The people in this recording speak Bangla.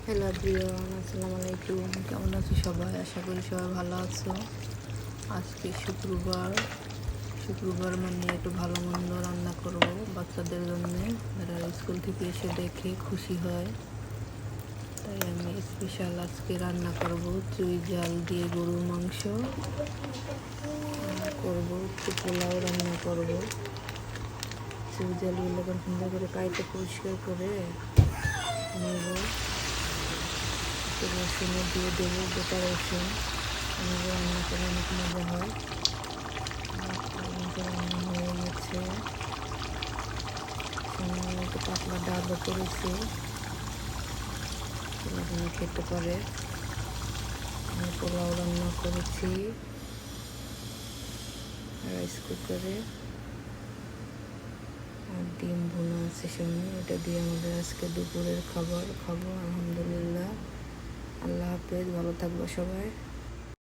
হ্যালো এভরিওয়ান, আসসালামু আলাইকুম। কেমন আছো সবাই? আশা করি সবাই ভালো আছো। আজকে শুক্রবার মানে একটু ভালো মন্দ রান্না করব বাচ্চাদের জন্যে, যারা স্কুল থেকে এসে দেখে খুশি হয়। তাই আমি স্পেশাল আজকে রান্না করব চুই ঝাল দিয়ে গরুর মাংস করব, একটু পোলাও রান্না করব। চুই ঝালগুলো সুন্দর করে কাইটে পরিষ্কার করে নেব, রসুনও দিয়ে দেবো, গোটা রসুন। এভাবে রান্না করে অনেক মজা হয়। রান্না হয়ে গেছে, সামনে একটু পাতলা ডালও করেছি, যেন খেতে পারে। আমি পোলাও রান্না করেছি রাইস কুকারে, আর ডিম ভুনা আছে সামনে। এটা দিয়ে আমাদের আজকে দুপুরের খাবার খাবো। আলহামদুলিল্লাহ। আল্লাহ হাফেজ, ভালো থাকবো সবাই।